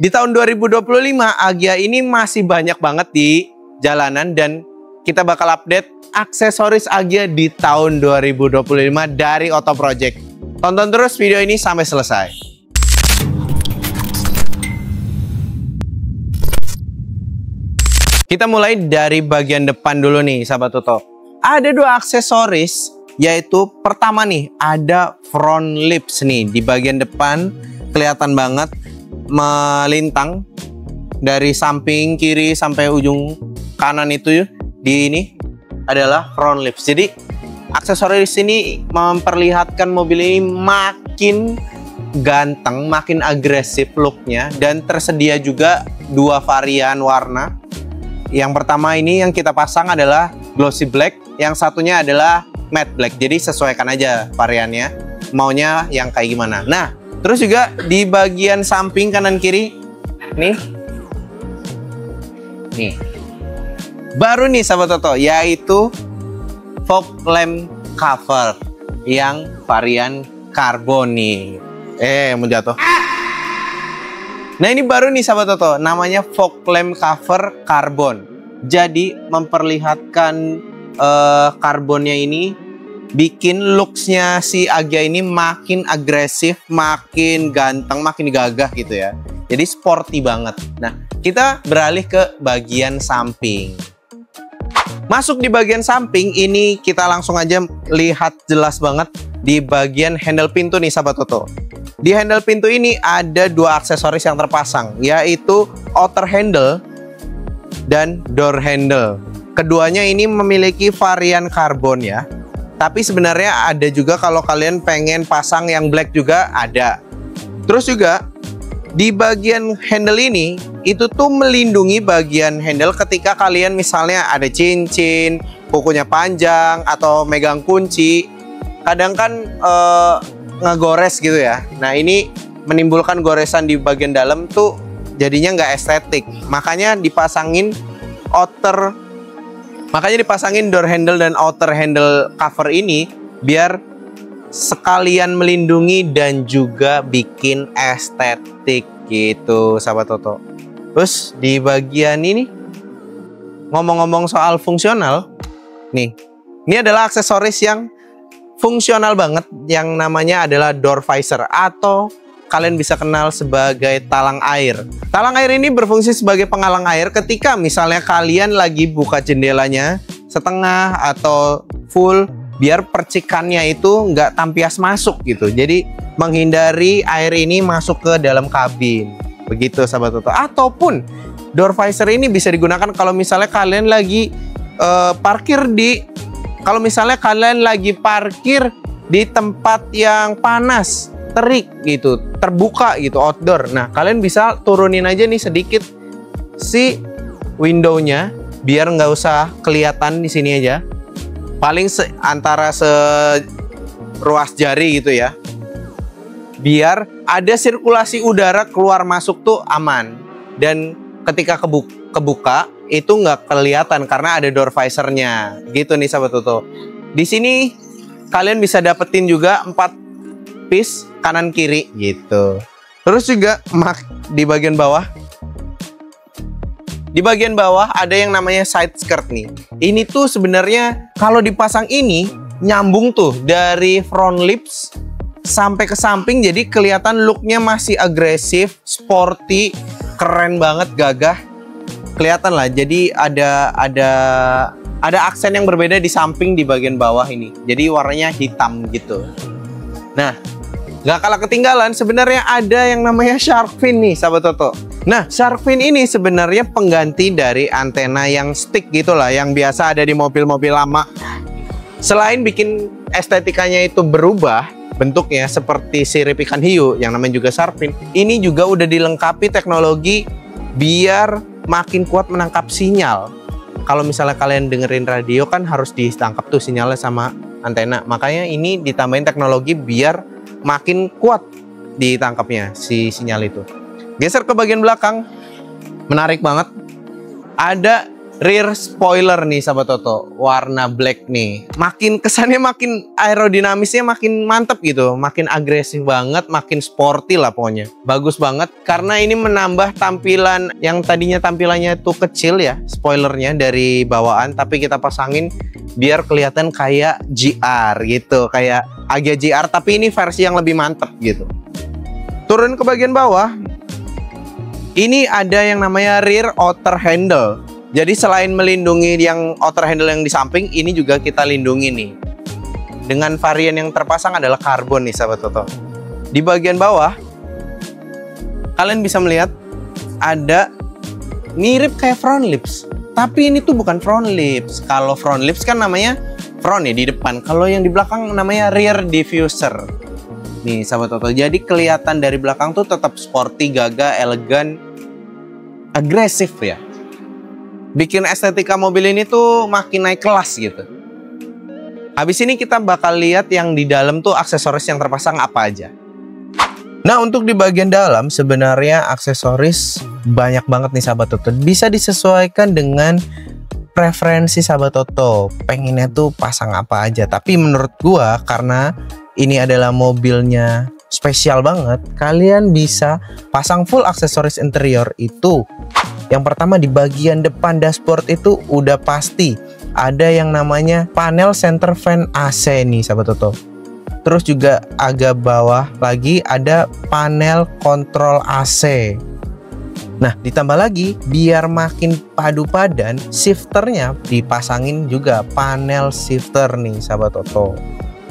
Di tahun 2025, Agya ini masih banyak banget di jalanan dan kita bakal update aksesoris Agya di tahun 2025 dari Auto Project. Tonton terus video ini sampai selesai. Kita mulai dari bagian depan dulu nih, sahabat Toto. Ada dua aksesoris, yaitu pertama nih, ada front lips nih. Di bagian depan kelihatan banget melintang dari samping kiri sampai ujung kanan itu di ini adalah front lips. Jadi aksesoris ini memperlihatkan mobil ini makin ganteng, makin agresif looknya, dan tersedia juga dua varian warna. Yang pertama ini yang kita pasang adalah glossy black, yang satunya adalah matte black. Jadi sesuaikan aja variannya, maunya yang kayak gimana. Nah, terus juga di bagian samping kanan kiri nih baru nih sahabat Toto, yaitu fog lamp cover yang varian karbon nih. Mau jatuh. Nah, ini baru nih sahabat Toto, namanya fog lamp cover karbon. Jadi memperlihatkan karbonnya ini bikin looksnya si Agya ini makin agresif, makin ganteng, makin gagah gitu ya. Jadi sporty banget. Nah, kita beralih ke bagian samping. Masuk di bagian samping ini kita langsung aja lihat jelas banget di bagian handle pintu nih sahabat Toto. Di handle pintu ini ada dua aksesoris yang terpasang, yaitu outer handle dan door handle. Keduanya ini memiliki varian karbon ya. Tapi sebenarnya ada juga kalau kalian pengen pasang yang black juga ada. Terus juga di bagian handle ini itu tuh melindungi bagian handle ketika kalian misalnya ada cincin, kukunya panjang atau megang kunci. Kadang kan ngegores gitu ya. Nah, ini menimbulkan goresan di bagian dalam tuh jadinya nggak estetik. Makanya dipasangin door handle dan outer handle cover ini biar sekalian melindungi dan juga bikin estetik gitu sahabat Toto. Terus di bagian ini ngomong-ngomong soal fungsional nih, ini adalah aksesoris yang fungsional banget yang namanya adalah door visor atau kalian bisa kenal sebagai talang air. Talang air ini berfungsi sebagai penghalang air ketika misalnya kalian lagi buka jendelanya setengah atau full, biar percikannya itu nggak tampias masuk gitu. Jadi menghindari air ini masuk ke dalam kabin. Begitu sahabat Toto. Ataupun door visor ini bisa digunakan kalau misalnya kalian lagi parkir di tempat yang panas, terik gitu, terbuka gitu, outdoor. Nah, kalian bisa turunin aja nih sedikit si windownya biar nggak usah kelihatan di sini aja. Paling antara seruas jari gitu ya. Biar ada sirkulasi udara keluar masuk tuh aman. Dan ketika kebuka itu nggak kelihatan karena ada door visornya. Gitu nih sahabat Toto. Di sini kalian bisa dapetin juga 4 piece kanan kiri gitu. Terus juga di bagian bawah. Di bagian bawah ada yang namanya side skirt nih. Ini tuh sebenarnya kalau dipasang ini nyambung tuh dari front lips sampai ke samping, jadi kelihatan looknya masih agresif, sporty, keren banget, gagah. Kelihatan lah. Jadi ada aksen yang berbeda di samping di bagian bawah ini. Jadi warnanya hitam gitu. Nah, gak kalah ketinggalan sebenarnya ada yang namanya shark fin nih sahabat Toto. Nah, shark fin ini sebenarnya pengganti dari antena yang stick gitulah, yang biasa ada di mobil-mobil lama. Selain bikin estetikanya itu berubah bentuknya seperti sirip ikan hiu yang namanya juga shark fin, ini juga udah dilengkapi teknologi biar makin kuat menangkap sinyal. Kalau misalnya kalian dengerin radio kan harus ditangkap tuh sinyalnya sama antena. Makanya ini ditambahin teknologi biar makin kuat ditangkapnya si sinyal itu. Geser ke bagian belakang, menarik banget. Ada rear spoiler nih sahabat Toto, warna black nih. Makin kesannya makin aerodinamisnya makin mantep gitu, makin agresif banget, makin sporty lah pokoknya. Bagus banget karena ini menambah tampilan yang tadinya tampilannya tuh kecil ya, spoilernya dari bawaan, tapi kita pasangin biar kelihatan kayak GR gitu, kayak Agya GR tapi ini versi yang lebih mantep gitu. Turun ke bagian bawah, ini ada yang namanya rear outer handle. Jadi selain melindungi yang outer handle yang di samping, ini juga kita lindungi nih. Dengan varian yang terpasang adalah karbon nih sahabat Toto. Di bagian bawah, kalian bisa melihat ada mirip kayak front lips. Tapi ini tuh bukan front lips. Kalau front lips kan namanya front ya di depan. Kalau yang di belakang namanya rear diffuser. Nih sahabat Toto. Jadi kelihatan dari belakang tuh tetap sporty, gagah, elegan, agresif ya. Bikin estetika mobil ini tuh makin naik kelas gitu. Habis ini kita bakal lihat yang di dalam tuh aksesoris yang terpasang apa aja. Nah, untuk di bagian dalam sebenarnya aksesoris banyak banget nih sahabat Toto. Bisa disesuaikan dengan preferensi sahabat Toto. Pengennya tuh pasang apa aja. Tapi menurut gua karena ini adalah mobilnya spesial banget, kalian bisa pasang full aksesoris interior itu. Yang pertama di bagian depan dashboard itu udah pasti ada yang namanya panel center fan AC nih sahabat Toto. Terus juga agak bawah lagi ada panel kontrol AC. Nah, ditambah lagi biar makin padu padan, shifternya dipasangin juga panel shifter nih sahabat Toto.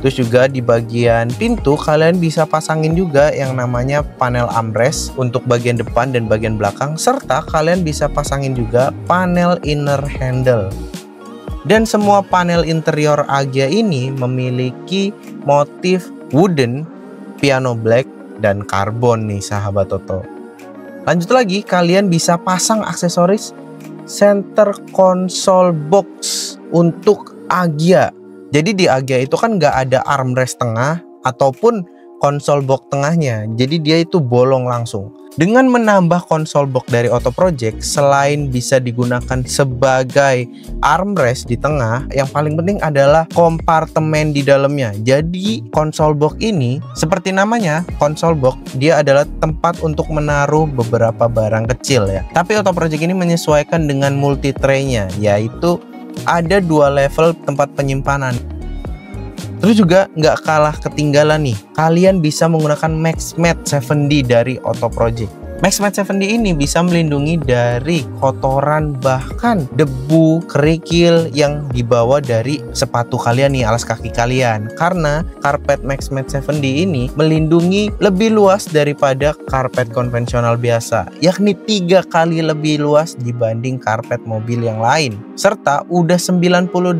Terus juga di bagian pintu kalian bisa pasangin juga yang namanya panel armrest untuk bagian depan dan bagian belakang, serta kalian bisa pasangin juga panel inner handle. Dan semua panel interior Agya ini memiliki motif wooden, piano black, dan karbon nih sahabat Toto. Lanjut lagi, kalian bisa pasang aksesoris center console box untuk Agya. Jadi di Agya itu kan nggak ada armrest tengah ataupun konsol box tengahnya. Jadi dia itu bolong langsung. Dengan menambah konsol box dari Auto Project, selain bisa digunakan sebagai armrest di tengah, yang paling penting adalah kompartemen di dalamnya. Jadi konsol box ini seperti namanya konsol box, dia adalah tempat untuk menaruh beberapa barang kecil ya. Tapi Auto Project ini menyesuaikan dengan multi tray-nya, yaitu ada 2 level tempat penyimpanan. Terus juga nggak kalah ketinggalan nih, kalian bisa menggunakan MaxMat 7D dari Auto Project. MaxMat 7D ini bisa melindungi dari kotoran bahkan debu, kerikil yang dibawa dari sepatu kalian nih, alas kaki kalian. Karena karpet MaxMat 7D ini melindungi lebih luas daripada karpet konvensional biasa, yakni 3 kali lebih luas dibanding karpet mobil yang lain. Serta udah 98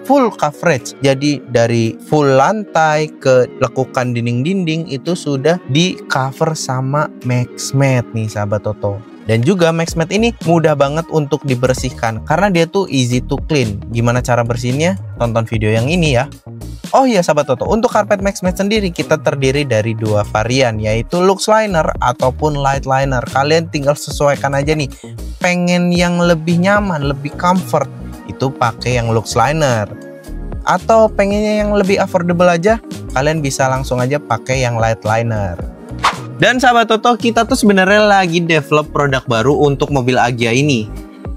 full coverage. Jadi dari full lantai ke lekukan dinding-dinding itu sudah di cover sama MaxMat nih sahabat Toto. Dan juga MaxMat ini mudah banget untuk dibersihkan karena dia tuh easy to clean. Gimana cara bersihinnya? Tonton video yang ini ya. Oh iya sahabat Toto, untuk karpet MaxMat sendiri kita terdiri dari 2 varian, yaitu Lux Liner ataupun Light Liner. Kalian tinggal sesuaikan aja nih. Pengen yang lebih nyaman, lebih comfort, itu pakai yang Lux Liner. Atau pengennya yang lebih affordable aja, kalian bisa langsung aja pakai yang Light Liner. Dan sahabat Toto, kita tuh sebenarnya lagi develop produk baru untuk mobil Agya ini.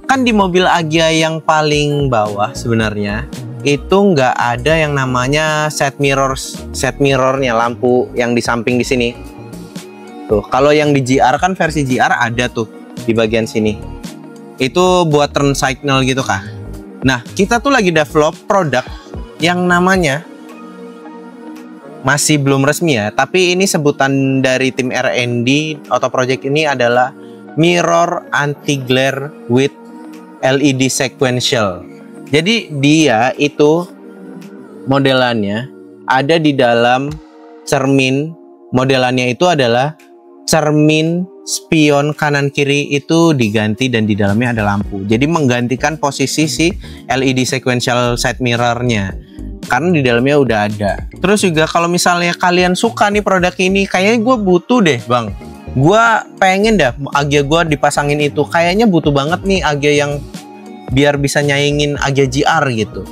Kan di mobil Agya yang paling bawah sebenarnya itu nggak ada yang namanya set mirrornya, lampu yang di samping di sini. Tuh, kalau yang di GR kan versi GR ada tuh di bagian sini. Itu buat turn signal gitu kah. Nah, kita tuh lagi develop produk yang namanya masih belum resmi ya, tapi ini sebutan dari tim R&D Auto Project ini adalah mirror anti glare with LED sequential. Jadi dia itu modelannya ada di dalam cermin. Modelannya itu adalah cermin spion kanan kiri itu diganti dan di dalamnya ada lampu. Jadi menggantikan posisi si LED sequential side mirrornya. Karena di dalamnya udah ada. Terus juga kalau misalnya kalian suka nih produk ini, kayaknya gue butuh deh bang, gue pengen dah Agya gue dipasangin itu. Kayaknya butuh banget nih Agya yang biar bisa nyaingin Agya GR gitu.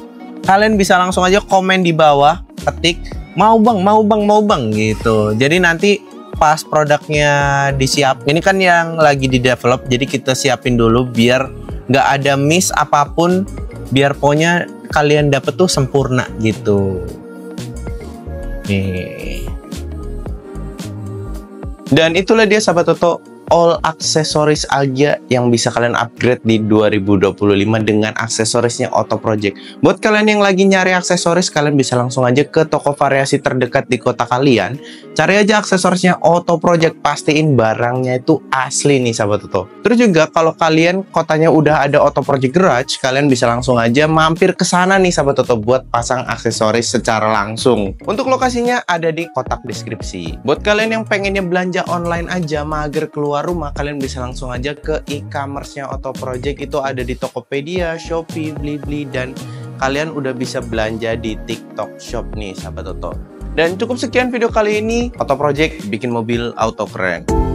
Kalian bisa langsung aja komen di bawah, ketik mau bang gitu. Jadi nanti pas produknya disiap, ini kan yang lagi di develop, jadi kita siapin dulu biar nggak ada miss apapun, biar pokoknya kalian dapet tuh sempurna gitu. Nih. Dan itulah dia sahabat Toto, all aksesoris Agya yang bisa kalian upgrade di 2025 dengan aksesorisnya Auto Project. Buat kalian yang lagi nyari aksesoris, kalian bisa langsung aja ke toko variasi terdekat di kota kalian. Cari aja aksesorisnya Auto Project, pastiin barangnya itu asli nih sahabat Toto. Terus juga kalau kalian kotanya udah ada Auto Project Garage, kalian bisa langsung aja mampir ke sana nih sahabat Toto buat pasang aksesoris secara langsung. Untuk lokasinya ada di kotak deskripsi. Buat kalian yang pengennya belanja online aja, mager keluar rumah, kalian bisa langsung aja ke e-commerce-nya Auto Project. Itu ada di Tokopedia, Shopee, Blibli, dan kalian udah bisa belanja di TikTok Shop nih sahabat Toto. Dan cukup sekian video kali ini. Auto Project bikin mobil auto keren.